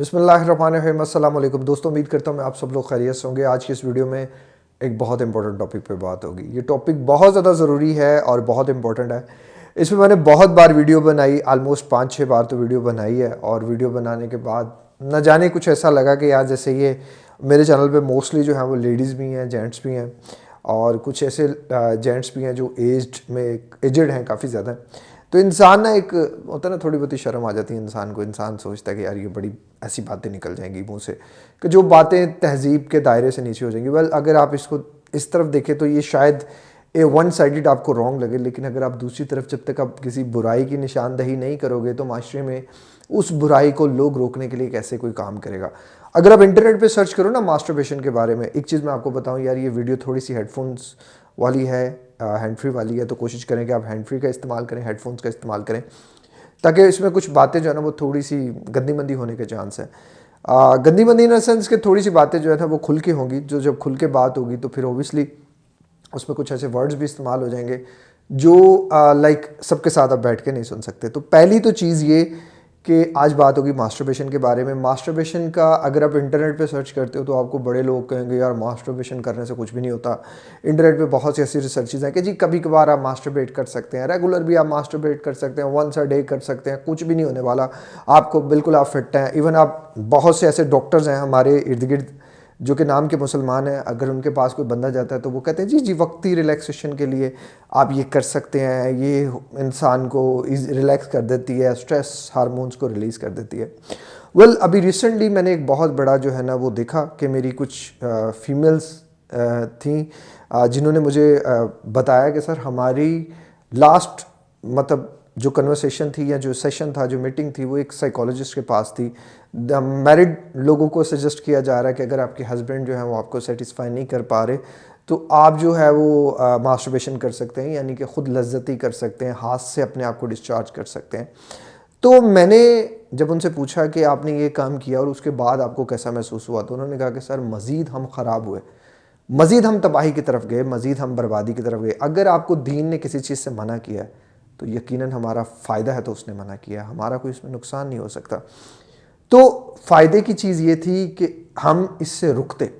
बिस्मिल्लाहिर्रहमानिर्रहीम। अस्सलाम वालेकुम दोस्तों, उम्मीद करता हूँ मैं आप सब लोग खैरियत से होंगे। आज की इस वीडियो में एक बहुत इंपॉर्टेंट टॉपिक पे बात होगी। ये टॉपिक बहुत ज़्यादा ज़रूरी है और बहुत इंपॉर्टेंट है। इसमें मैंने बहुत बार वीडियो बनाई, आलमोस्ट 5-6 बार तो वीडियो बनाई है। और वीडियो बनाने के बाद न जाने कुछ ऐसा लगा कि यार जैसे ये मेरे चैनल पे मोस्टली जो है वो लेडीज़ भी हैं, जेंट्स भी हैं, और कुछ ऐसे जेंट्स भी हैं जो एजड हैं, काफ़ी ज़्यादा। तो इंसान ना, एक होता है ना, थोड़ी बहुत ही शर्म आ जाती है इंसान को। इंसान सोचता है कि यार ये बड़ी ऐसी बातें निकल जाएंगी मुंह से कि जो बातें तहजीब के दायरे से नीचे हो जाएंगी। वेल, अगर आप इसको इस तरफ देखें तो ये शायद वन साइडेड आपको रॉन्ग लगे, लेकिन अगर आप दूसरी तरफ जब तक आप किसी बुराई की निशानदही नहीं करोगे तो माशरे में उस बुराई को लोग रोकने के लिए कैसे कोई काम करेगा। अगर आप इंटरनेट पे सर्च करो ना मास्टरबेशन के बारे में, एक चीज़ मैं आपको बताऊं यार, ये वीडियो थोड़ी सी हेडफोन्स वाली है, हैंड फ्री वाली है, तो कोशिश करें कि आप हैंड फ्री का इस्तेमाल करें, हेडफोन्स का इस्तेमाल करें, ताकि इसमें कुछ बातें जो है ना वो थोड़ी सी गंदी मंदी होने के चांस है। गंदी मंदी इन द सेंस कि थोड़ी सी बातें जो है ना वो खुल के होंगी। जो जब खुल के बात होगी तो फिर ओबियसली उसमें कुछ ऐसे वर्ड्स भी इस्तेमाल हो जाएंगे जो लाइक सबके साथ आप बैठ के नहीं सुन सकते। तो पहली तो चीज़ ये कि आज बात होगी मास्टरबेशन के बारे में। मास्टरबेशन का अगर आप इंटरनेट पे सर्च करते हो तो आपको बड़े लोग कहेंगे यार मास्टरबेशन करने से कुछ भी नहीं होता। इंटरनेट पे बहुत सी ऐसी रिसर्चेज हैं कि जी कभी कभार आप मास्टरबेट कर सकते हैं, रेगुलर भी आप मास्टरबेट कर सकते हैं, वंस अ डे कर सकते हैं, कुछ भी नहीं होने वाला आपको, बिल्कुल आप फिट हैं। इवन आप, बहुत से ऐसे डॉक्टर्स हैं हमारे इर्द गिर्द जो कि नाम के मुसलमान हैं, अगर उनके पास कोई बंदा जाता है तो वो कहते हैं जी जी वक्ती रिलैक्सेशन के लिए आप ये कर सकते हैं, ये इंसान को रिलैक्स कर देती है, स्ट्रेस हार्मोन्स को रिलीज़ कर देती है। वेल, अभी रिसेंटली मैंने एक बहुत बड़ा जो है ना वो देखा कि मेरी कुछ फीमेल्स थी जिन्होंने मुझे बताया कि सर हमारी लास्ट, मतलब जो कन्वर्सेशन थी या जो सेशन था, जो मीटिंग थी, वो एक साइकोलॉजिस्ट के पास थी। मैरिड लोगों को सजेस्ट किया जा रहा है कि अगर आपके हस्बैंड जो है वो आपको सेटिस्फाई नहीं कर पा रहे तो आप जो है वो मास्टरबेशन कर सकते हैं, यानी कि खुद लज्जती कर सकते हैं, हाथ से अपने आप को डिस्चार्ज कर सकते हैं। तो मैंने जब उनसे पूछा कि आपने ये काम किया और उसके बाद आपको कैसा महसूस हुआ, तो उन्होंने कहा कि सर मज़ीद हम ख़राब हुए, मज़ीद हम तबाही की तरफ गए, मज़ीद हम बर्बादी की तरफ गए। अगर आपको दीन ने किसी चीज़ से मना किया है तो यकीनन हमारा फ़ायदा है तो उसने मना किया, हमारा कोई इसमें नुकसान नहीं हो सकता। तो फ़ायदे की चीज़ ये थी कि हम इससे रुकते।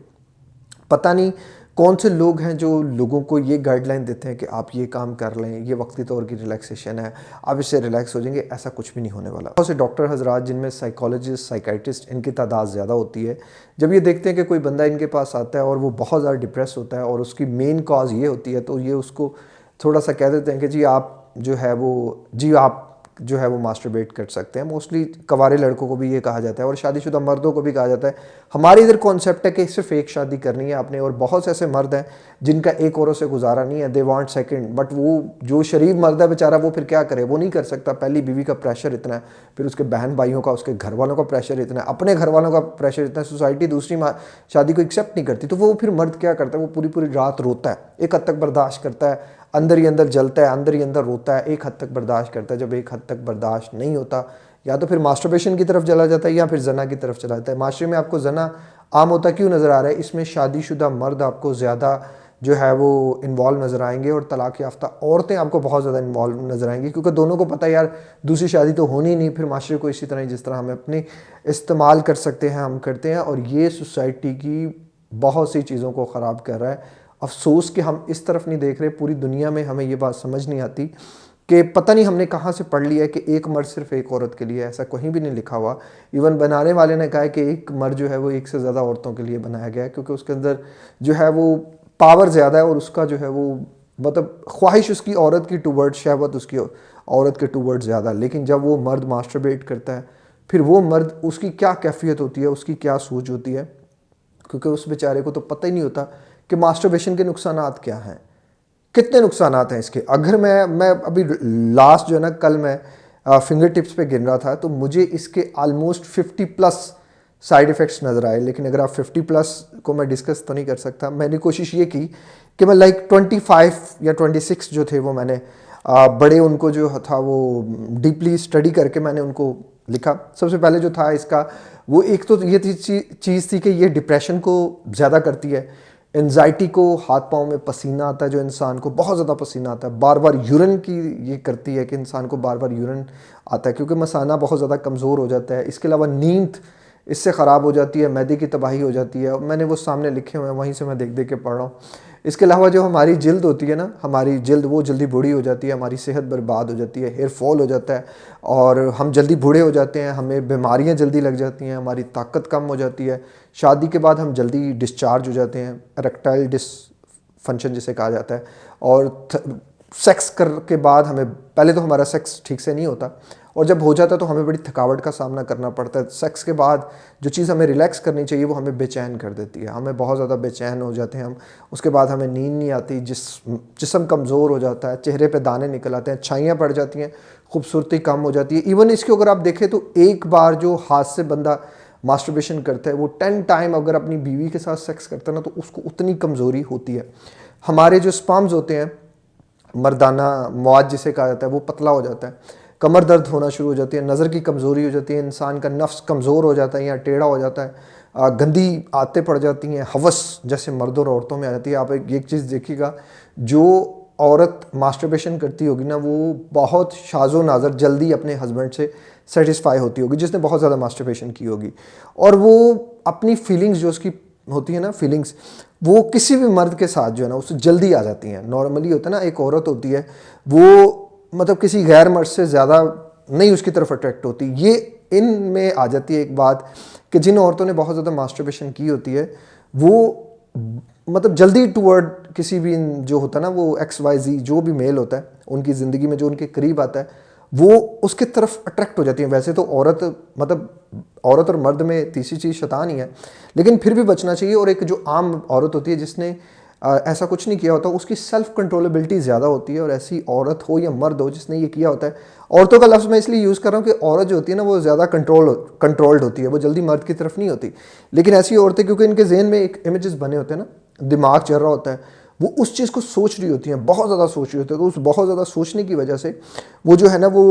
पता नहीं कौन से लोग हैं जो लोगों को ये गाइडलाइन देते हैं कि आप ये काम कर लें, ये वक्ती तौर की रिलैक्सेशन है, आप इससे रिलैक्स हो जाएंगे। ऐसा कुछ भी नहीं होने वाला। बहुत से डॉक्टर हजरात जिनमें साइकोलॉजिस्ट, साइकाइट्रिस्ट, इनकी तादाद ज़्यादा होती है, जब ये देखते हैं कि कोई बंदा इनके पास आता है और वो बहुत ज़्यादा डिप्रेस होता है और उसकी मेन कॉज ये होती है, तो ये उसको थोड़ा सा कह देते हैं कि जी आप जो है वो, जी आप जो है वो मास्टरबेट कर सकते हैं। मोस्टली कवारे लड़कों को भी ये कहा जाता है और शादीशुदा मर्दों को भी कहा जाता है। हमारे इधर कॉन्सेप्ट है कि सिर्फ एक शादी करनी है आपने, और बहुत से ऐसे मर्द हैं जिनका एक औरत से गुजारा नहीं है, दे वांट सेकंड। बट वो जो शरीफ मर्द है बेचारा, वो फिर क्या करे, वो नहीं कर सकता। पहली बीवी का प्रेशर इतना है, फिर उसके बहन भाइयों का, उसके घर वालों का प्रेशर इतना है, अपने घर वालों का प्रेशर इतना है, सोसाइटी दूसरी शादी को एक्सेप्ट नहीं करती। तो वो फिर मर्द क्या करता है, वो पूरी पूरी रात रोता है, एक हद तक बर्दाश्त करता है, अंदर ही अंदर जलता है, अंदर ही अंदर रोता है, एक हद तक बर्दाश्त करता है। जब एक हद तक बर्दाश्त नहीं होता, या तो फिर मास्टरबेशन की तरफ चला जाता है या फिर जना की तरफ चला जाता है। माशरे में आपको जना आम होता क्यों नज़र आ रहा है? इसमें शादीशुदा मर्द आपको ज़्यादा जो है वो इन्वॉल्व नज़र आएंगे और तलाक याफ्ता औरतें आपको बहुत ज़्यादा इन्वॉल्व नज़र आएंगी, क्योंकि दोनों को पता है यार दूसरी शादी तो होनी नहीं। फिर माशरे को इसी तरह जिस तरह हम अपने इस्तेमाल कर सकते हैं हम करते हैं, और ये सोसाइटी की बहुत सी चीज़ों को ख़राब कर रहा है। अफसोस कि हम इस तरफ नहीं देख रहे। पूरी दुनिया में हमें ये बात समझ नहीं आती कि पता नहीं हमने कहाँ से पढ़ लिया है कि एक मर्द सिर्फ एक औरत के लिए, ऐसा कहीं भी नहीं लिखा हुआ। इवन बनाने वाले ने कहा है कि एक मर्द जो है वो एक से ज़्यादा औरतों के लिए बनाया गया है, क्योंकि उसके अंदर जो है वो पावर ज़्यादा है और उसका जो है वो, मतलब ख्वाहिश उसकी औरत की टूवर्ड, शहवत उसकी औरत के टूवर्ड ज़्यादा। लेकिन जब वो मर्द मास्टरबेट करता है, फिर वो मर्द, उसकी क्या कैफियत होती है, उसकी क्या सोच होती है, क्योंकि उस बेचारे को तो पता ही नहीं होता कि मास्टरबेशन के नुकसानात क्या हैं, कितने नुकसानात हैं इसके। अगर मैं अभी लास्ट जो है ना, कल मैं फिंगर टिप्स पे गिन रहा था तो मुझे इसके ऑलमोस्ट 50+ साइड इफ़ेक्ट्स नज़र आए। लेकिन अगर आप 50+ को मैं डिस्कस तो नहीं कर सकता। मैंने कोशिश ये की कि मैं लाइक 25 या 26 जो थे वो मैंने बड़े उनको जो था वो डीपली स्टडी करके मैंने उनको लिखा। सबसे पहले जो था इसका वो, एक तो ये चीज़ थी कि ये डिप्रेशन को ज़्यादा करती है, एंजाइटी को, हाथ पाँव में पसीना आता है जो इंसान को बहुत ज़्यादा पसीना आता है, बार बार यूरिन की ये करती है कि इंसान को बार बार यूरिन आता है, क्योंकि मसाना बहुत ज़्यादा कमज़ोर हो जाता है। इसके अलावा नींद इससे ख़राब हो जाती है, मैदे की तबाही हो जाती है। मैंने वो सामने लिखे हुए हैं, वहीं से मैं देख देख के पढ़ रहा हूँ। इसके अलावा जो हमारी जिल्द होती है ना, हमारी जिल्द वो जल्दी बूढ़ी हो जाती है, हमारी सेहत बर्बाद हो जाती है, हेयर फॉल हो जाता है और हम जल्दी बूढ़े हो जाते हैं, हमें बीमारियां जल्दी लग जाती हैं, हमारी ताकत कम हो जाती है। शादी के बाद हम जल्दी डिस्चार्ज हो जाते हैं, इरेक्टाइल डिसफंक्शन जिसे कहा जाता है। और सेक्स कर के बाद हमें, पहले तो हमारा सेक्स ठीक से नहीं होता और जब हो जाता है तो हमें बड़ी थकावट का सामना करना पड़ता है। सेक्स के बाद जो चीज़ हमें रिलैक्स करनी चाहिए वो हमें बेचैन कर देती है, हमें बहुत ज़्यादा बेचैन हो जाते हैं हम। उसके बाद हमें नींद नहीं आती, जिस्म कमज़ोर हो जाता है, चेहरे पे दाने निकल आते हैं, छाइयाँ पड़ जाती हैं, खूबसूरती कम हो जाती है। इवन इसके अगर आप देखें तो एक बार जो हाथ से बंदा मास्टरबेशन करता है वो 10 टाइम अगर अपनी बीवी के साथ सेक्स करता है ना तो उसको उतनी कमज़ोरी होती है। हमारे जो स्पर्म्स होते हैं, मर्दाना मवाद जिसे कहा जाता है, वो पतला हो जाता है, कमर दर्द होना शुरू हो जाती है, नज़र की कमज़ोरी हो जाती है, इंसान का नफ्स कमज़ोर हो जाता है या टेढ़ा हो जाता है, गंदी आदतें पड़ जाती हैं, हवस जैसे मर्दों और औरतों में आ जाती है। आप एक चीज़ देखिएगा, जो औरत मास्टरबेशन करती होगी ना वो बहुत शाज़ो नाज़र जल्दी अपने हस्बैंड से सेटिस्फाई होती होगी, जिसने बहुत ज़्यादा मास्टरबेशन की होगी। और वो अपनी फीलिंग्स जो उसकी होती है ना, फीलिंग्स, वो किसी भी मर्द के साथ जो है ना उससे जल्दी आ जाती हैं। नॉर्मली होता है ना, एक औरत होती है वो मतलब किसी गैर मर्द से ज़्यादा नहीं उसकी तरफ अट्रैक्ट होती। ये इनमें आ जाती है एक बात कि जिन औरतों ने बहुत ज़्यादा मास्टरबेशन की होती है वो मतलब जल्दी टूवर्ड किसी भी जो होता है ना, वो XYZ जो भी मेल होता है उनकी ज़िंदगी में, जो उनके करीब आता है वो उसके तरफ अट्रैक्ट हो जाती है। वैसे तो औरत मतलब औरत और मर्द में तीसरी चीज़ शैतान ही है, लेकिन फिर भी बचना चाहिए। और एक जो आम औरत होती है जिसने ऐसा कुछ नहीं किया होता, उसकी सेल्फ कंट्रोलेबिलिटी ज़्यादा होती है। और ऐसी औरत हो या मर्द हो जिसने ये किया होता है, औरतों का लफ्ज़ मैं इसलिए यूज़ कर रहा हूँ कि औरत जो होती है ना वो ज़्यादा कंट्रोल्ड होती है, वो जल्दी मर्द की तरफ नहीं होती। लेकिन ऐसी औरतें क्योंकि इनके जहन में एक इमेजेस बने होते हैं ना, दिमाग चल रहा होता है, वो उस चीज़ को सोच रही होती हैं, बहुत ज़्यादा सोच रही होती है। तो उस बहुत ज़्यादा सोचने की वजह से वो जो है ना वो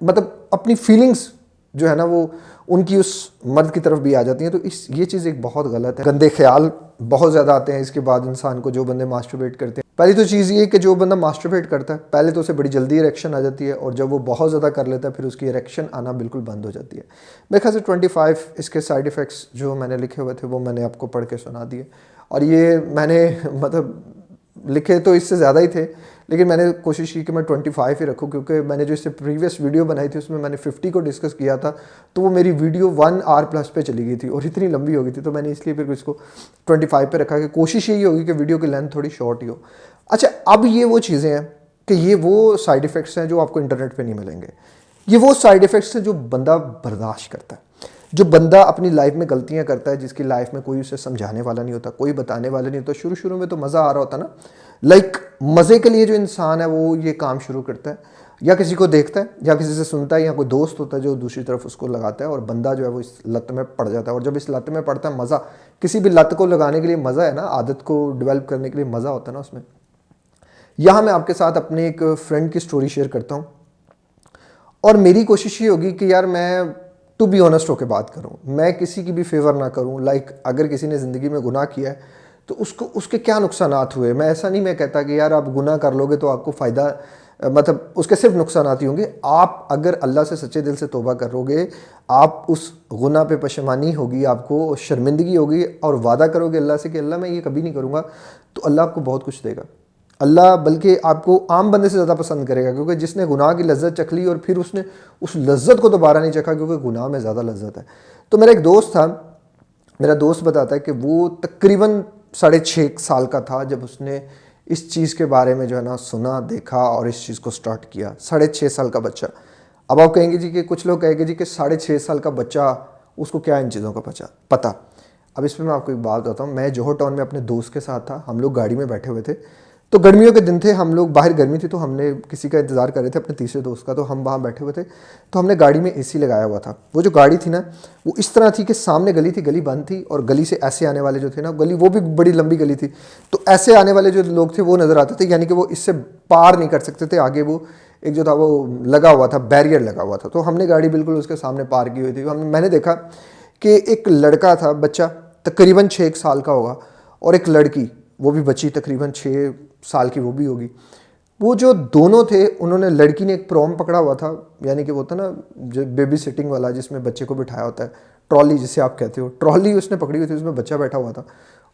मतलब अपनी फीलिंग्स जो है ना वो उनकी उस मर्द की तरफ भी आ जाती हैं। तो ये चीज़ एक बहुत गलत है। गंदे ख्याल बहुत ज़्यादा आते हैं इसके बाद इंसान को, जो बंदे मास्टरबेट करते हैं। पहली तो चीज़ ये कि जो बंदा मास्टरबेट करता है पहले तो उसे बड़ी जल्दी इरेक्शन आ जाती है, और जब वो बहुत ज़्यादा कर लेता है फिर उसकी इरेक्शन आना बिल्कुल बंद हो जाती है। मेरे ख्याल से 25 इसके साइड इफ़ेक्ट्स जो मैंने लिखे हुए थे वो मैंने आपको पढ़ के सुना दिए। और ये मैंने मतलब लिखे तो इससे ज़्यादा ही थे, लेकिन मैंने कोशिश की कि मैं 25 ही रखूं, क्योंकि मैंने जो इससे प्रीवियस वीडियो बनाई थी उसमें मैंने 50 को डिस्कस किया था, तो वो मेरी वीडियो 1 आवर प्लस पे चली गई थी और इतनी लंबी हो गई थी। तो मैंने इसलिए फिर इसको 25 पे रखा कि कोशिश यही होगी कि वीडियो की लेंथ थोड़ी शॉर्ट ही हो। अच्छा, अब ये वो चीज़ें हैं कि ये वो साइड इफ़ेक्ट्स हैं जो आपको इंटरनेट पर नहीं मिलेंगे। ये वो साइड इफ़ेक्ट्स हैं जो बंदा बर्दाश्त करता है, जो बंदा अपनी लाइफ में गलतियां करता है, जिसकी लाइफ में कोई उसे समझाने वाला नहीं होता, कोई बताने वाला नहीं होता। शुरू शुरू में तो मज़ा आ रहा होता ना, लाइक मज़े के लिए जो इंसान है वो ये काम शुरू करता है, या किसी को देखता है या किसी से सुनता है, या कोई दोस्त होता है जो दूसरी तरफ उसको लगाता है, और बंदा जो है वो इस लत में पड़ जाता है। और जब इस लत में पड़ता है, मज़ा, किसी भी लत को लगाने के लिए मज़ा है ना, आदत को डेवलप करने के लिए मज़ा होता है ना उसमें। यहाँ मैं आपके साथ अपने एक फ्रेंड की स्टोरी शेयर करता हूँ, और मेरी कोशिश ये होगी कि यार मैं टू बी ऑनेस्ट होकर बात करूं, मैं किसी की भी फेवर ना करूं। लाइक अगर किसी ने ज़िंदगी में गुनाह किया है तो उसको उसके क्या नुकसानात हुए, मैं ऐसा नहीं मैं कहता कि यार आप गुनाह कर लोगे तो आपको फ़ायदा, मतलब उसके सिर्फ नुकसानात ही होंगे। आप अगर अल्लाह से सच्चे दिल से तौबा करोगे, आप उस गुनाह पे पशेमानी होगी, आपको शर्मिंदगी होगी, और वादा करोगे अल्लाह से कि अल्लाह मैं ये कभी नहीं करूँगा, तो अल्लाह आपको बहुत कुछ देगा। अल्लाह बल्कि आपको आम बंदे से ज़्यादा पसंद करेगा, क्योंकि जिसने गुनाह की लज्जत चख ली और फिर उसने उस लज्जत को दोबारा नहीं चखा, क्योंकि गुनाह में ज़्यादा लज्जत है। तो मेरा एक दोस्त था, मेरा दोस्त बताता है कि वो तकरीबन 6.5 साल का था जब उसने इस चीज़ के बारे में जो है ना सुना, देखा और इस चीज़ को स्टार्ट किया। 6.5 साल का बच्चा। अब आप कहेंगे जी कि कुछ लोग कहेंगे जी कि 6.5 साल का बच्चा, उसको क्या इन चीज़ों का पता। अब इसमें मैं आपको एक बात बताता हूँ। मैं जोहर टाउन में अपने दोस्त के साथ था, हम लोग गाड़ी में बैठे हुए थे। तो गर्मियों के दिन थे, हम लोग बाहर, गर्मी थी तो हमने किसी का इंतज़ार कर रहे थे, अपने तीसरे दोस्त का। तो हम वहाँ बैठे हुए थे, तो हमने गाड़ी में AC लगाया हुआ था। वो जो गाड़ी थी ना वो इस तरह थी कि सामने गली थी, गली बंद थी, और गली से ऐसे आने वाले जो थे ना, गली वो भी बड़ी लंबी गली थी, तो ऐसे आने वाले जो लोग थे वो नज़र आते थे, यानी कि वो इससे पार नहीं कर सकते थे। आगे वो एक जो था वो लगा हुआ था, बैरियर लगा हुआ था। तो हमने गाड़ी बिल्कुल उसके सामने पार की हुई थी। मैंने देखा कि एक लड़का था, बच्चा तकरीबन 6 साल का होगा, और एक लड़की, वो भी बच्ची तकरीबन 6 साल की वो भी होगी। वो जो दोनों थे, उन्होंने, लड़की ने एक प्रॉम पकड़ा हुआ था, यानी कि वो था ना जो बेबी सिटिंग वाला जिसमें बच्चे को बिठाया होता है, ट्रॉली जिसे आप कहते हो, ट्रॉली उसने पकड़ी हुई थी, उसमें बच्चा बैठा हुआ था।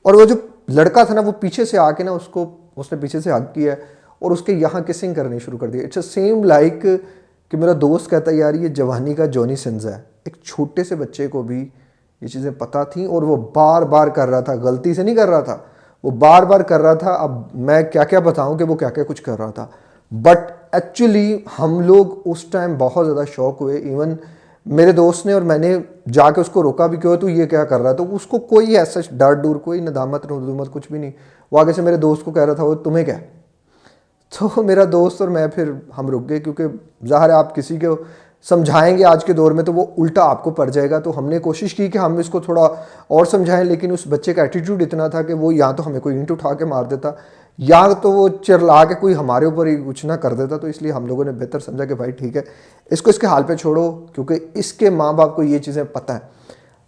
और वो जो लड़का था ना, वो पीछे से आके ना उसने पीछे से हग किया और उसके यहाँ किसिंग करनी शुरू कर दी। इट्स अ सेम लाइक कि मेरा दोस्त कहता है यार ये जवानी का जॉनी सिंस है। एक छोटे से बच्चे को भी ये चीज़ें पता थी और वो बार बार कर रहा था, गलती से नहीं कर रहा था, वो बार बार कर रहा था। अब मैं क्या क्या बताऊं कि वो क्या क्या कुछ कर रहा था, बट एक्चुअली हम लोग उस टाइम बहुत ज़्यादा शॉक हुए। इवन मेरे दोस्त ने और मैंने जाके उसको रोका भी, क्यों तू ये क्या कर रहा है, तो उसको कोई ऐसा डर डूर, कोई नदामत नदूमत कुछ भी नहीं। वो आगे से मेरे दोस्त को कह रहा था वो तुम्हें क्या। तो मेरा दोस्त और मैं फिर हम रुक गए, क्योंकि ज़ाहिर है आप किसी को समझाएंगे आज के दौर में तो वो उल्टा आपको पड़ जाएगा। तो हमने कोशिश की कि हम इसको थोड़ा और समझाएं, लेकिन उस बच्चे का एटीट्यूड इतना था कि वो या तो हमें कोई ईंट उठा के मार देता या तो वो चिल्ला के कोई हमारे ऊपर ही कुछ ना कर देता। तो इसलिए हम लोगों ने बेहतर समझा कि भाई ठीक है, इसको इसके हाल पे छोड़ो, क्योंकि इसके माँ बाप को ये चीज़ें पता है।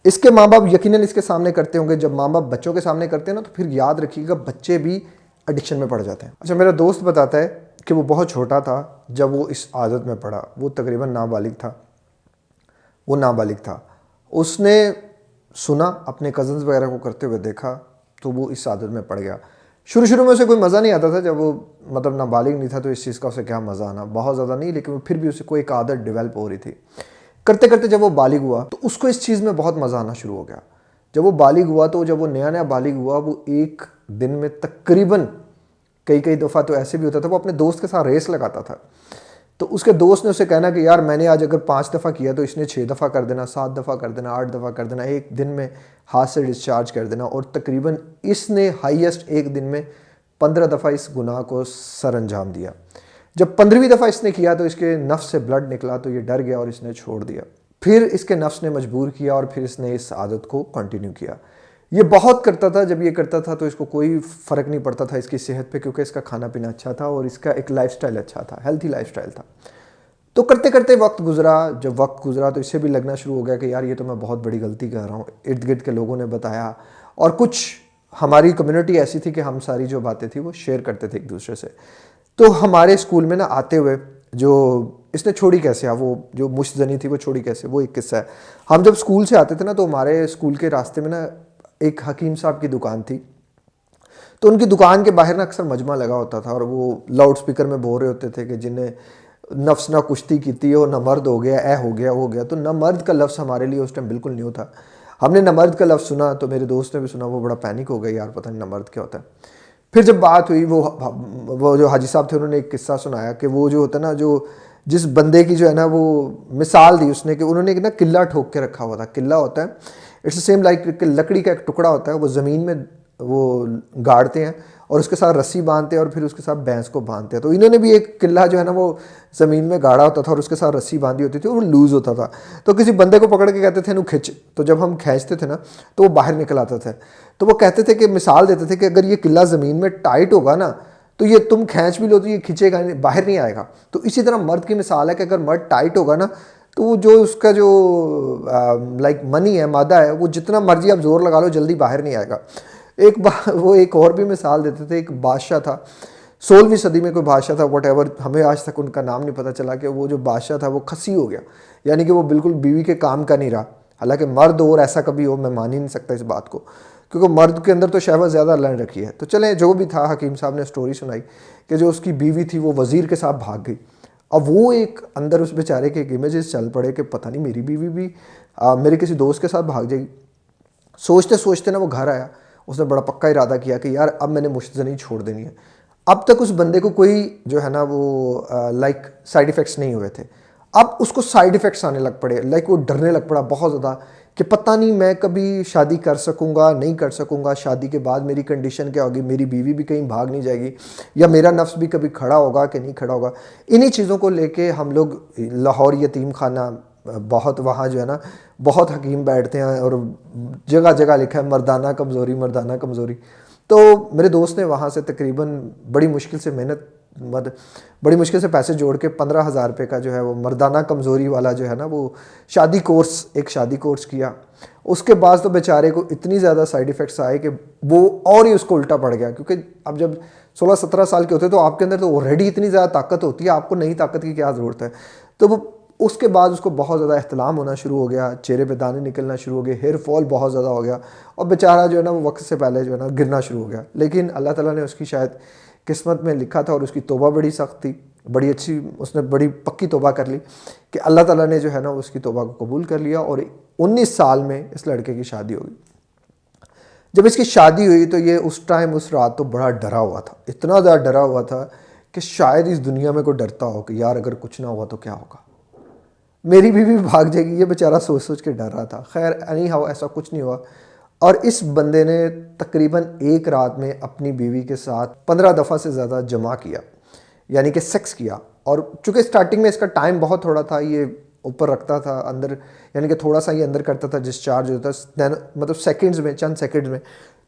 इसके माँ बाप यकीनन इसके सामने करते होंगे, जब माँ बाप बच्चों के सामने करते हैं ना, तो फिर याद रखिएगा बच्चे भी एडिक्शन में पड़ जाते हैं। अच्छा, मेरा दोस्त बताता है कि वो बहुत छोटा था जब वो इस आदत में पड़ा, वो तकरीबन नाबालिग था, वो नाबालिग था। उसने सुना, अपने कज़न्स वगैरह को करते हुए देखा, तो वो इस आदत में पड़ गया। शुरू शुरू में उसे कोई मज़ा नहीं आता था, जब वो मतलब नाबालिग नहीं था तो इस चीज़ का उसे क्या मज़ा आना, बहुत ज़्यादा नहीं, लेकिन फिर भी उसे कोई एक आदत डेवलप हो रही थी। करते करते जब वो बालिग हुआ तो उसको इस चीज़ में बहुत मज़ा आना शुरू हो गया। जब वो बालिग हुआ तो जब वो नया नया बालिग हुआ, वो एक दिन में तकरीबन कई कई दफ़ा तो ऐसे भी होता था, वो अपने दोस्त के साथ रेस लगाता था। तो उसके दोस्त ने उसे कहना कि यार मैंने आज अगर 5 दफ़ा किया तो इसने 6 दफ़ा कर देना, 7 दफ़ा कर देना, 8 दफ़ा कर देना, एक दिन में हाथ से डिस्चार्ज कर देना। और तकरीबन इसने हाईएस्ट एक दिन में 15 दफ़ा इस गुनाह को सर अंजाम दिया। जब 15वीं दफ़ा इसने किया तो इसके नफ्स से ब्लड निकला, तो ये डर गया और इसने छोड़ दिया। फिर इसके नफ्स ने मजबूर किया और फिर इसने इस आदत को कंटिन्यू किया। ये बहुत करता था, जब ये करता था तो इसको कोई फ़र्क नहीं पड़ता था इसकी सेहत पे, क्योंकि इसका खाना पीना अच्छा था और इसका एक लाइफस्टाइल अच्छा था, हेल्थी लाइफस्टाइल था। तो करते करते वक्त गुजरा, जब वक्त गुजरा तो इसे भी लगना शुरू हो गया कि यार ये तो मैं बहुत बड़ी गलती कर रहा हूँ। इर्द गिर्द के लोगों ने बताया, और कुछ हमारी कम्युनिटी ऐसी थी कि हम सारी जो बातें थी वो शेयर करते थे एक दूसरे से। तो हमारे स्कूल में ना आते हुए जो इसने छोड़ी कैसे, वो जो मुश्तजनी थी वो छोड़ी कैसे, वो एक किस्सा है। हम जब स्कूल से आते थे ना, तो हमारे स्कूल के रास्ते में ना एक हकीम साहब की दुकान थी। तो उनकी दुकान के बाहर ना अक्सर मजमा लगा होता था और वो लाउड स्पीकर में बोल रहे होते थे कि जिन्हें नफ्स ना कुश्ती की हो, ना मर्द हो गया, ए हो गया, हो गया। तो ना मर्द का लफ्ज़ हमारे लिए उस टाइम बिल्कुल न्यू था। हमने ना मर्द का लफ्ज़ सुना तो मेरे दोस्त ने भी सुना, वो बड़ा पैनिक हो गया, यार पता नहीं ना मर्द क्या होता है। फिर जब बात हुई, वो जो हाजी साहब थे उन्होंने एक किस्सा सुनाया कि वो जो होता है ना, जो जिस बंदे की जो है ना वो मिसाल दी उसने, कि उन्होंने एक ना किला ठोक के रखा हुआ था। किला होता है, इट्स सेम लाइक लकड़ी का एक टुकड़ा होता है, वो ज़मीन में वो गाड़ते हैं और उसके साथ रस्सी बांधते हैं और फिर उसके साथ भैंस को बांधते हैं। तो इन्होंने भी एक किला जो है ना वो ज़मीन में गाड़ा होता था और उसके साथ रस्सी बांधी होती थी और वो लूज़ होता था। तो किसी बंदे को पकड़ के कहते थे नु खिंच, तो जब हम खींचते थे ना तो वो बाहर निकल आता था। तो वो कहते थे कि मिसाल देते थे कि अगर ये किला ज़मीन में टाइट होगा ना तो ये तुम खींच भी लो तो ये खिंचेगा नहीं, बाहर नहीं आएगा। तो इसी तरह मर्द की मिसाल है कि अगर मर्द टाइट होगा ना तो जो उसका जो लाइक मनी है, मादा है, वो जितना मर्जी आप जोर लगा लो जल्दी बाहर नहीं आएगा। एक बार वो एक और भी मिसाल देते थे, एक बादशाह था 16वीं सदी में, कोई बादशाह था, वट हमें आज तक उनका नाम नहीं पता चला, कि वो जो बादशाह था वो खसी हो गया, यानी कि वो बिल्कुल बीवी के काम का नहीं रहा। हालांकि मर्द और ऐसा कभी हो, मैं मान ही नहीं सकता इस बात को, क्योंकि मर्द के अंदर तो शहवत ज़्यादा लड़ रखी है। तो चले जो भी था, हकीम साहब ने स्टोरी सुनाई कि जो उसकी बीवी थी वो वज़ीर के साथ भाग गई। अब वो एक अंदर उस बेचारे के एक इमेजेस चल पड़े कि पता नहीं मेरी बीवी भी मेरे किसी दोस्त के साथ भाग जाएगी। सोचते सोचते ना वो घर आया, उसने बड़ा पक्का इरादा किया कि यार अब मैंने मुश्तजनी छोड़ देनी है। अब तक उस बंदे को कोई जो है ना वो लाइक साइड इफ़ेक्ट्स नहीं हुए थे, अब उसको साइड इफ़ेक्ट्स आने लग पड़े। लाइक वो डरने लग पड़ा बहुत ज़्यादा कि पता नहीं मैं कभी शादी कर सकूँगा नहीं कर सकूँगा, शादी के बाद मेरी कंडीशन क्या होगी, मेरी बीवी भी कहीं भाग नहीं जाएगी, या मेरा नफ्स भी कभी खड़ा होगा कि नहीं खड़ा होगा। इन्हीं चीज़ों को लेके हम लोग लाहौर यतीम खाना, बहुत वहाँ जो है ना बहुत हकीम बैठते हैं और जगह जगह लिखा है मर्दाना कमज़ोरी, मर्दाना कमज़ोरी। तो मेरे दोस्त ने वहाँ से तकरीबन बड़ी मुश्किल से बड़ी मुश्किल से पैसे जोड़ के 15,000 रुपये का जो है वो मर्दाना कमज़ोरी वाला जो है ना वो एक शादी कोर्स किया। उसके बाद तो बेचारे को इतनी ज़्यादा साइड इफ़ेक्ट्स आए कि वो और ही उसको उल्टा पड़ गया, क्योंकि अब जब 16-17 साल के होते हैं तो आपके अंदर तो ऑलरेडी इतनी ज़्यादा ताकत होती है, आपको नई ताकत की क्या ज़रूरत है। तो वो उसके बाद उसको बहुत ज़्यादा एहतलाम होना शुरू हो गया, चेहरे पे दाने निकलना शुरू हो गए, हेयर फॉल बहुत ज़्यादा हो गया और बेचारा जो है ना वो वक्त से पहले जो है ना गिरना शुरू हो गया। लेकिन अल्लाह ताला ने उसकी शायद किस्मत में लिखा था और उसकी तौबा बड़ी सख्त थी, बड़ी अच्छी, उसने बड़ी पक्की तौबा कर ली कि अल्लाह ताला ने जो है ना उसकी तौबा को कबूल कर लिया और 19 साल में इस लड़के की शादी हो गई। जब इसकी शादी हुई तो ये उस टाइम उस रात तो बड़ा डरा हुआ था, इतना ज़्यादा डरा हुआ था कि शायद इस दुनिया में कोई डरता हो कि यार अगर कुछ ना हुआ तो क्या होगा, मेरी बीवी भाग जाएगी। ये बेचारा सोच सोच के डर रहा था। खैर एनी हाउ ऐसा कुछ नहीं हुआ और इस बंदे ने तकरीबन एक रात में अपनी बीवी के साथ 15 दफ़ा से ज़्यादा जमा किया, यानी कि सेक्स किया। और चूँकि स्टार्टिंग में इसका टाइम बहुत थोड़ा था, ये ऊपर रखता था अंदर, यानी कि थोड़ा सा ये अंदर करता था, डिस्चार्ज होता था मतलब सेकंड्स में, चंद सेकंड्स में।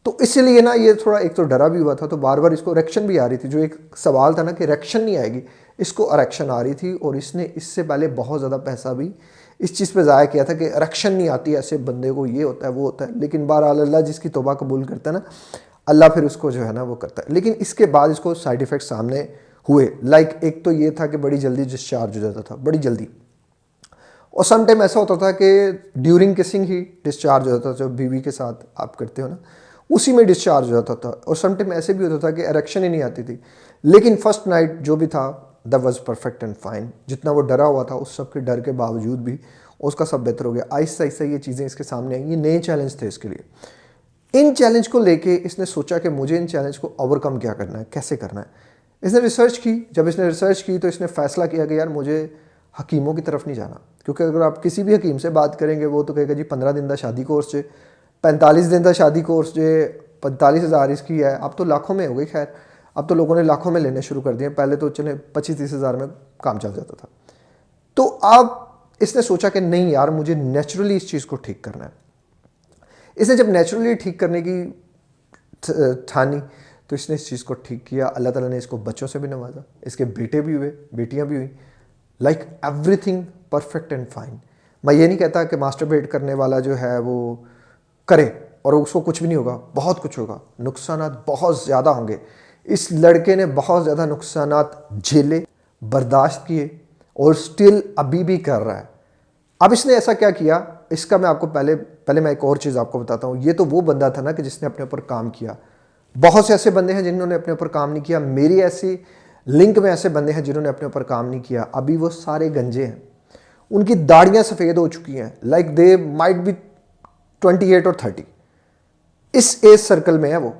तो इसलिए ना ये थोड़ा एक तो डरा भी हुआ था, तो बार बार इसको इरेक्शन भी आ रही थी। जो एक सवाल था ना कि इरेक्शन नहीं आएगी, इसको इरेक्शन आ रही थी और इसने इससे पहले बहुत ज़्यादा पैसा भी इस चीज़ पे ज़ाया किया था कि इरेक्शन नहीं आती ऐसे बंदे को, ये होता है वो होता है। लेकिन बहरहाल अल्लाह जिसकी तौबा कबूल करता है ना, अल्लाह फिर उसको जो है ना वो करता है। लेकिन इसके बाद इसको साइड इफ़ेक्ट सामने हुए। लाइक एक तो ये था कि बड़ी जल्दी डिस्चार्ज हो जाता था, बड़ी जल्दी। और सम टाइम ऐसा होता था कि ड्यूरिंग किसिंग ही डिस्चार्ज हो जाता था, जो बीवी के साथ आप करते हो ना उसी में डिस्चार्ज हो जाता था। और सम टाइम ऐसे भी होता था कि इरेक्शन ही नहीं आती थी। लेकिन फर्स्ट नाइट जो भी था that was perfect and fine. जितना वो डरा हुआ था उस सब के डर के बावजूद भी उसका सब बेहतर हो गया। आहिस्ता आहिस्ता ये चीज़ें इसके सामने आई, ये नए चैलेंज थे इसके लिए। इन चैलेंज को लेके इसने सोचा कि मुझे इन चैलेंज को ओवरकम क्या करना है, कैसे करना है। इसने रिसर्च की। जब इसने रिसर्च की तो इसने फैसला किया कि यार मुझे हकीमों की तरफ नहीं जाना, क्योंकि अगर आप किसी भी हकीम से बात करेंगे वो तो कहेगा जी 15 दिन का शादी कोर्स है, 45 दिन का शादी कोर्स जो 45,000 इसकी है। अब तो लाखों में हो गई। खैर अब तो लोगों ने लाखों में लेने शुरू कर दिए, पहले तो चले 25-30 हज़ार में काम चल जाता था। तो अब इसने सोचा कि नहीं यार मुझे नेचुरली इस चीज़ को ठीक करना है। इसने जब नेचुरली ठीक करने की ठानी तो इसने इस चीज़ को ठीक किया। अल्लाह ताला ने इसको बच्चों से भी नवाजा, इसके बेटे भी हुए, बेटियां भी हुई, like everything perfect and fine. मैं ये नहीं कहता कि मास्टरबेट करने वाला जो है वो करे और उसको कुछ भी नहीं होगा, बहुत कुछ होगा, नुकसानात बहुत ज़्यादा होंगे। इस लड़के ने बहुत ज़्यादा नुकसानात झेले, बर्दाश्त किए और स्टिल अभी भी कर रहा है। अब इसने ऐसा क्या किया, इसका मैं आपको पहले मैं एक और चीज़ आपको बताता हूँ। ये तो वो बंदा था ना कि जिसने अपने ऊपर काम किया। बहुत से ऐसे बंदे हैं जिन्होंने अपने ऊपर काम नहीं किया। मेरी ऐसी लिंक में ऐसे बंदे हैं जिन्होंने अपने ऊपर काम नहीं किया। अभी वो सारे गंजे हैं, उनकी दाढ़ियाँ सफ़ेद हो चुकी हैं, लाइक दे माइट बी 28 और 30, इस एज सर्कल में है वो,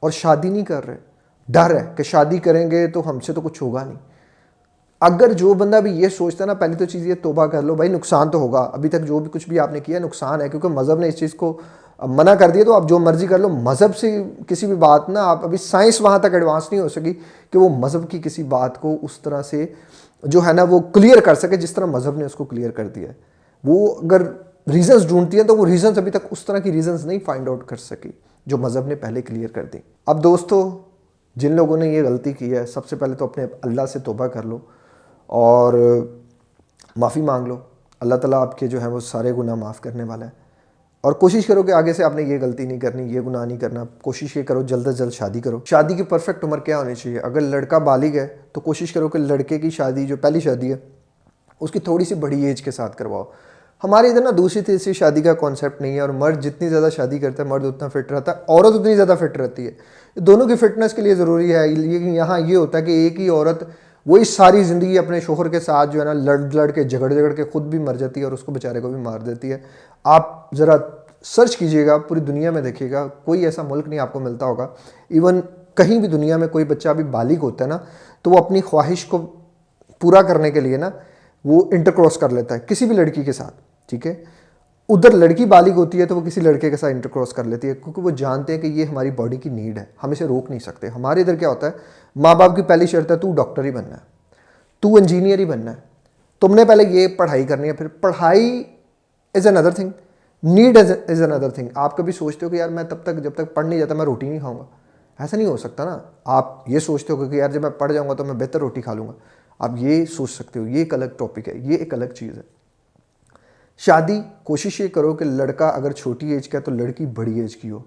और शादी नहीं कर रहे। डर है कि शादी करेंगे तो हमसे तो कुछ होगा नहीं। अगर जो बंदा भी ये सोचता है ना, पहली तो चीज़ ये तौबा कर लो भाई, नुकसान तो होगा। अभी तक जो भी कुछ भी आपने किया नुकसान है, क्योंकि मज़हब ने इस चीज़ को मना कर दिया। तो आप जो मर्जी कर लो, मज़हब से किसी भी बात ना, आप अभी साइंस वहाँ तक एडवांस नहीं हो सकी कि वो मज़हब की किसी बात को उस तरह से जो है ना वो क्लियर कर सके जिस तरह मज़हब ने उसको क्लियर कर दिया है। वो अगर रीजंस ढूंढती है तो वो रीजंस अभी तक उस तरह की रीजंस नहीं फाइंड आउट कर सकी जो मज़हब ने पहले क्लियर कर दी। अब दोस्तों, जिन लोगों ने ये गलती की है, सबसे पहले तो अपने अल्लाह से तौबा कर लो और माफ़ी मांग लो। अल्लाह ताला आपके जो है वो सारे गुनाह माफ़ करने वाला है। और कोशिश करो कि आगे से आपने ये गलती नहीं करनी, ये गुनाह नहीं करना। कोशिश ये करो जल्द से जल्द शादी करो। शादी की परफेक्ट उम्र क्या होनी चाहिए? अगर लड़का बालिग है तो कोशिश करो कि लड़के की शादी, जो पहली शादी है, उसकी थोड़ी सी बड़ी एज के साथ करवाओ। हमारे इधर ना दूसरी तीसरी शादी का कॉन्सेप्ट नहीं है, और मर्द जितनी ज़्यादा शादी करता है मर्द उतना फिट रहता है, औरत उतनी ज़्यादा फिट रहती है। दोनों की फिटनेस के लिए ज़रूरी है। लेकिन यहाँ ये होता है कि एक ही औरत वही सारी ज़िंदगी अपने शोहर के साथ जो है ना लड़ के झगड़ के खुद भी मर जाती है और उसको बेचारे को भी मार देती है। आप ज़रा सर्च कीजिएगा, पूरी दुनिया में देखिएगा, कोई ऐसा मुल्क नहीं आपको मिलता होगा। इवन कहीं भी दुनिया में कोई बच्चा अभी बालिग होता है ना, तो वो अपनी ख्वाहिश को पूरा करने के लिए ना वो इंटरक्रॉस कर लेता है किसी भी लड़की के साथ, ठीक है। उधर लड़की बालिग होती है तो वो किसी लड़के के साथ इंटरक्रॉस कर लेती है, क्योंकि वो जानते हैं कि ये हमारी बॉडी की नीड है, हम इसे रोक नहीं सकते। हमारे इधर क्या होता है, माँ बाप की पहली शर्त है तू डॉक्टर ही बनना है, तू इंजीनियर ही बनना है, तुमने पहले ये पढ़ाई करनी है। फिर पढ़ाई is another thing, need is another thing. आप कभी सोचते हो कि यार मैं तब तक जब तक पढ़ नहीं जाता मैं रोटी नहीं खाऊंगा? ऐसा नहीं हो सकता ना। आप ये सोचते हो कि यार जब मैं पढ़ जाऊंगा तो मैं बेहतर रोटी खा लूँगा, आप ये सोच सकते हो। ये एक अलग टॉपिक है, ये एक अलग चीज़ है। शादी कोशिश ये करो कि लड़का अगर छोटी एज का है तो लड़की बड़ी एज की हो,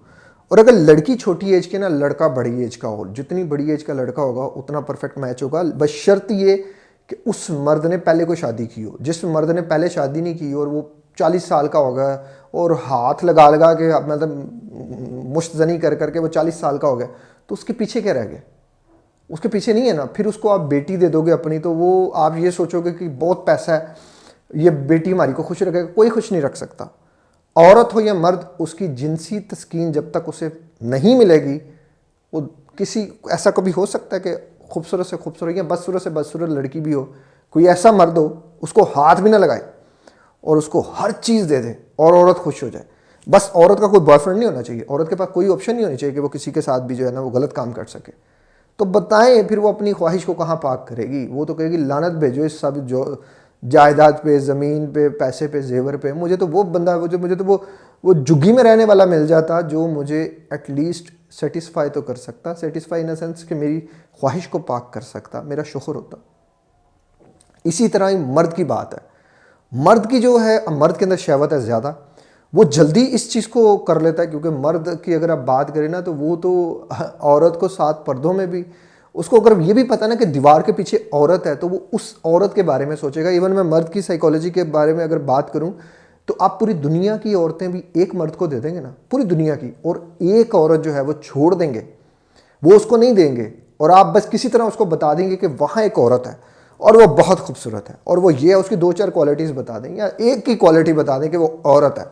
और अगर लड़की छोटी एज की ना, लड़का बड़ी एज का हो, जितनी बड़ी एज का लड़का होगा उतना परफेक्ट मैच होगा, बशर्त ये कि उस मर्द ने पहले कोई शादी की हो। जिस मर्द ने पहले शादी नहीं की और वो 40 साल का होगा और हाथ लगा लगा के मतलब मुश्तजनी कर करके वो 40 साल का हो गया, तो उसके पीछे क्या रह गया? उसके पीछे नहीं है ना। फिर उसको आप बेटी दे दोगे अपनी, तो वो आप ये सोचोगे कि बहुत पैसा है, ये बेटी हमारी को खुश रखेगा। कोई खुश नहीं रख सकता। औरत हो या मर्द, उसकी जिनसी तस्कीन जब तक उसे नहीं मिलेगी, वो किसी ऐसा कभी हो सकता है कि खूबसूरत से खूबसूरत या बदसूरत से बदसूरत लड़की भी हो, कोई ऐसा मर्द हो उसको हाथ भी ना लगाए और उसको हर चीज़ दे दे और औरत खुश हो जाए। बस औरत का कोई बॉयफ्रेंड नहीं होना चाहिए, औरत के पास कोई ऑप्शन नहीं होनी चाहिए कि वो किसी के साथ भी जो है ना वो गलत काम कर सके। तो बताएं फिर वो अपनी ख्वाहिश को कहाँ पाक करेगी? वो तो कहेगी लानत भेजो इस सब जो जायदाद पे, ज़मीन पे, पैसे पे, जेवर पे। मुझे तो वो बंदा, मुझे तो वो झुग्गी में रहने वाला मिल जाता जो मुझे एटलीस्ट सेटिस्फाई तो कर सकता। सेटिस्फाई इन द सेंस कि मेरी ख्वाहिश को पाक कर सकता, मेरा शोहर होता। इसी तरह ही मर्द की बात है। मर्द की जो है, मर्द के अंदर शहवत है ज़्यादा, वो जल्दी इस चीज़ को कर लेता है। क्योंकि मर्द की अगर आप बात करें ना, तो वो तो औरत को 7 पर्दों में भी, उसको अगर ये भी पता ना कि दीवार के पीछे औरत है, तो वो उस औरत के बारे में सोचेगा। इवन मैं मर्द की साइकोलॉजी के बारे में अगर बात करूं, तो आप पूरी दुनिया की औरतें भी एक मर्द को दे देंगे ना, पूरी दुनिया की, और एक औरत जो है वो छोड़ देंगे, वो उसको नहीं देंगे। और आप बस किसी तरह उसको बता देंगे कि वहाँ एक औरत है और वो बहुत खूबसूरत है, और वो ये है, उसकी 2-4 क्वालिटीज़ बता दें या एक की क्वालिटी बता दें कि वो औरत है।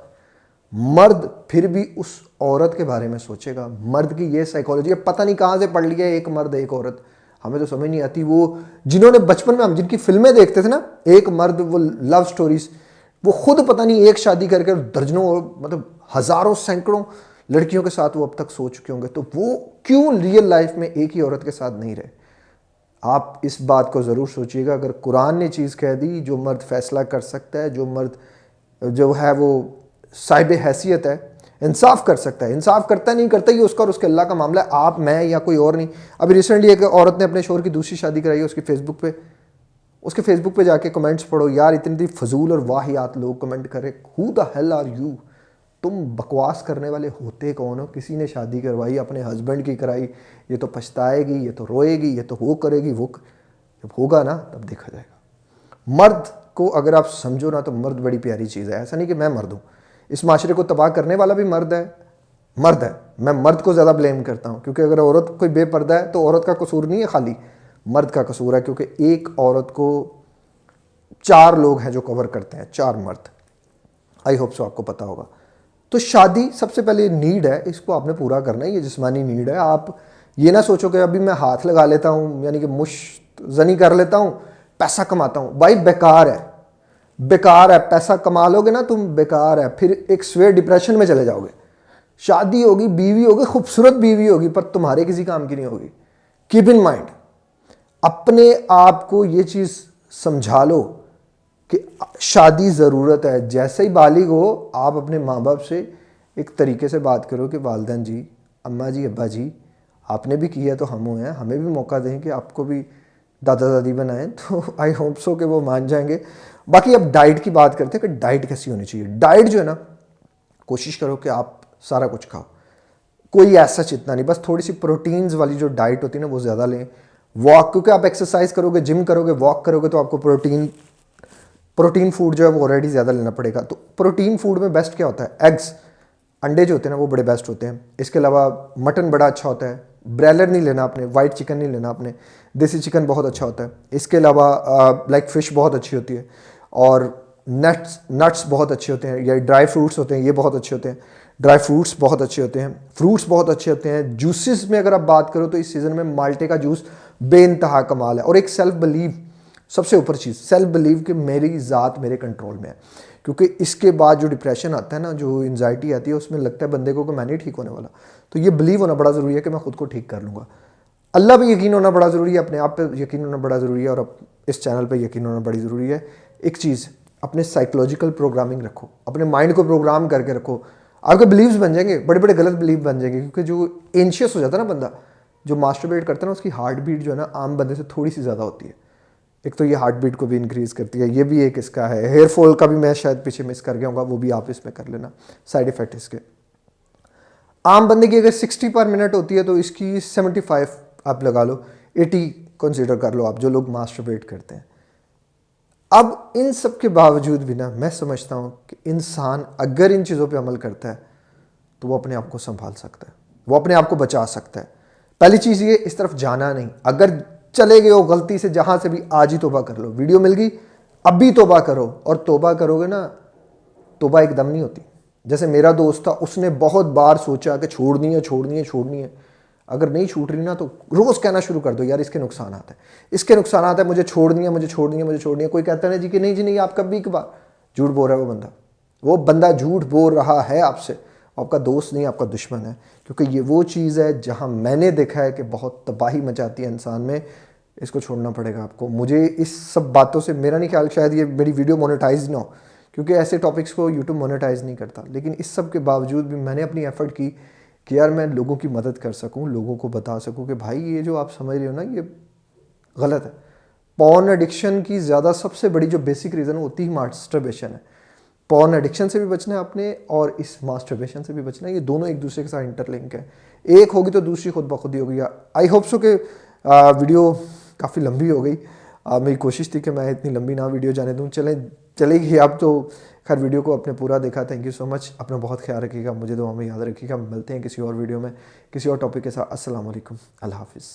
मर्द फिर भी उस औरत के बारे में सोचेगा। मर्द की ये साइकोलॉजी है, पता नहीं कहाँ से पढ़ लिया, एक मर्द एक औरत, हमें तो समझ नहीं आती। वो जिन्होंने बचपन में हम जिनकी फिल्में देखते थे ना, एक मर्द, वो लव स्टोरीज, वो खुद पता नहीं एक शादी करके दर्जनों मतलब हजारों सैकड़ों लड़कियों के साथ वो अब तक सो चुके होंगे। तो वो क्यों रियल लाइफ में एक ही औरत के साथ नहीं रहे? आप इस बात को ज़रूर सोचिएगा। अगर कुरान ने चीज़ कह दी, जो मर्द फैसला कर सकता है, जो मर्द जो है वो साहिब हैसियत है, इंसाफ कर सकता है, इंसाफ करता नहीं करता, ये उसका और उसके अल्लाह का मामला है, आप, मैं या कोई और नहीं। अभी रिसेंटली एक औरत ने अपने शोहर की दूसरी शादी कराई है, उसके फेसबुक पे जाके कमेंट्स पढ़ो यार, इतनी फजूल और वाहियात लोग कमेंट करे, who the hell are you? तुम बकवास करने वाले होते कौन हो? किसी ने शादी करवाई, अपने हस्बैंड की कराई, ये तो पछताएगी, ये तो रोएगी, ये तो वो करेगी, जब होगा ना तब देखा जाएगा। मर्द को अगर आप समझो ना, तो मर्द बड़ी प्यारी चीज़ है। ऐसा नहीं कि मैं मर्द हूँ, इस माशरे को तबाह करने वाला भी मर्द है। मैं मर्द को ज़्यादा ब्लेम करता हूँ, क्योंकि अगर औरत कोई बेपर्दा है तो औरत का कसूर नहीं है, खाली मर्द का कसूर है। क्योंकि एक औरत को 4 लोग हैं जो कवर करते हैं, 4 मर्द। आई होप सो आपको पता होगा। तो शादी सबसे पहले नीड है, इसको आपने पूरा करना है, ये जिस्मानी नीड है। आप ये ना सोचो कि अभी मैं हाथ लगा लेता हूँ, यानी कि मुश्तजनी कर लेता हूँ, पैसा कमाता हूँ। भाई बेकार है, बेकार है। पैसा कमा लोगे ना तुम, बेकार है। फिर एक स्वेयर डिप्रेशन में चले जाओगे। शादी होगी, बीवी होगी, खूबसूरत बीवी होगी, पर तुम्हारे किसी काम की नहीं होगी। कीप इन माइंड, अपने आप को ये चीज़ समझा लो कि शादी ज़रूरत है। जैसे ही बालिग हो, आप अपने माँ बाप से एक तरीके से बात करो कि वालिदैन जी, अम्मा जी, अब्बा जी, आपने भी किया तो हम हैं, हमें भी मौका दें कि आपको भी दादा दादी बनाएं। तो आई होप सो कि वो मान जाएंगे। बाकी अब डाइट की बात करते हैं कि डाइट कैसी होनी चाहिए। डाइट जो है ना, कोशिश करो कि आप सारा कुछ खाओ, कोई ऐसा इतना नहीं, बस थोड़ी सी प्रोटीन्स वाली जो डाइट होती है ना वो ज़्यादा लें। वॉक, क्योंकि आप एक्सरसाइज करोगे, जिम करोगे, वॉक करोगे, तो आपको प्रोटीन फूड जो है वो ऑलरेडी ज़्यादा लेना पड़ेगा। तो प्रोटीन फूड में बेस्ट क्या होता है? एग्स, अंडे जो होते हैं ना वो बड़े बेस्ट होते हैं। इसके अलावा मटन बड़ा अच्छा होता है। ब्रॉयलर नहीं लेना आपने, वाइट चिकन नहीं लेना आपने, देसी चिकन बहुत अच्छा होता है। इसके अलावा लाइक फ़िश बहुत अच्छी होती है, और नट्स बहुत अच्छे होते हैं, या ड्राई फ्रूट्स होते हैं, ये बहुत अच्छे होते हैं। ड्राई फ्रूट्स बहुत अच्छे होते हैं, फ्रूट्स बहुत अच्छे होते हैं। जूसेस में अगर आप बात करो तो इस सीज़न में माल्टे का जूस बेइंतहा कमाल है। और एक सेल्फ बिलीव, सबसे ऊपर चीज़ सेल्फ बिलीव कि मेरी ज़ात मेरे कंट्रोल में है। क्योंकि इसके बाद जो डिप्रेशन आता है ना, जो एंजाइटी आती है, उसमें लगता है बंदे को कि मैं नहीं ठीक होने वाला। तो ये बिलीव होना बड़ा ज़रूरी है कि मैं खुद को ठीक कर लूँगा। अल्लाह पे यकीन होना बड़ा ज़रूरी है, अपने आप पे यकीन होना बड़ा ज़रूरी है, और अब इस चैनल पे यकीन होना बड़ी ज़रूरी है। एक चीज़, अपने साइकोलॉजिकल प्रोग्रामिंग रखो, अपने माइंड को प्रोग्राम करके रखो। आपके बिलीव्स बन जाएंगे, बड़े बड़े गलत बिलीव बन जाएंगे। क्योंकि जो एंशियस हो जाता है ना बंदा, जो मास्टरबेट करता है ना, उसकी हार्ट बीट जो है ना आम बंदे से थोड़ी सी ज़्यादा होती है। एक तो ये हार्ट बीट को भी इंक्रीज़ करती है, ये भी एक इसका है। हेयर फॉल का भी मैं शायद पीछे मिस कर गया हूँगा, वो भी आप इसमें कर लेना, साइड इफ़ेक्ट इसके। आम बंदे की अगर 60 पर मिनट होती है तो इसकी 75 आप लगा लो, 80 कंसीडर कर लो आप, जो लोग मास्टरबेट करते हैं। अब इन सब के बावजूद भी ना मैं समझता हूँ कि इंसान अगर इन चीज़ों पे अमल करता है तो वो अपने आप को संभाल सकता है, वो अपने आप को बचा सकता है। पहली चीज़ ये, इस तरफ जाना नहीं। अगर चले गए हो गलती से जहाँ से भी, आज ही तोबा कर लो। वीडियो मिल गई, अब भी तोबा करो। और तोबा करोगे ना, तोबा एकदम नहीं होती। जैसे मेरा दोस्त था, उसने बहुत बार सोचा कि छोड़नी है छोड़नी है छोड़नी है। अगर नहीं छूट रही ना तो रोज़ कहना शुरू कर दो, यार इसके नुकसान आते हैं, इसके नुकसान आते हैं, मुझे छोड़नी है मुझे छोड़नी है मुझे छोड़नी है। कोई कहता है ना जी कि नहीं आप कभी कभार, झूठ बोल रहा है वो बंदा झूठ बोल रहा है आपसे। आपका दोस्त नहीं, आपका दुश्मन है। क्योंकि ये वो चीज़ है जहाँ मैंने देखा है कि बहुत तबाही मचाती है इंसान में। इसको छोड़ना पड़ेगा आपको। मुझे इस सब बातों से, मेरा नहीं ख्याल शायद ये मेरी वीडियो मोनेटाइज ना हो, क्योंकि ऐसे टॉपिक्स को यूट्यूब मोनेटाइज नहीं करता। लेकिन इस सब के बावजूद भी मैंने अपनी एफर्ट की कि यार मैं लोगों की मदद कर सकूं, लोगों को बता सकूं कि भाई ये जो आप समझ रहे हो ना, ये गलत है। पॉर्न एडिक्शन की ज़्यादा सबसे बड़ी जो बेसिक रीज़न होती है मास्टरबेशन है। पॉर्न एडिक्शन से भी बचना है आपने और इस मास्टरबेशन से भी बचना है। ये दोनों एक दूसरे के साथ इंटरलिंक है। एक होगी तो दूसरी खुद ब खुद ही होगी। आई होप सो कि वीडियो काफ़ी लंबी हो गई। मेरी कोशिश थी कि मैं इतनी लंबी ना वीडियो जाने दूँ, चलेगी अब तो। खैर वीडियो को आपने पूरा देखा, थैंक यू सो मच। अपना बहुत ख्याल रखिएगा, मुझे दुआ में याद रखिएगा। मिलते हैं किसी और वीडियो में किसी और टॉपिक के साथ। अस्सलाम वालेकुम, अल्लाह हाफिज़।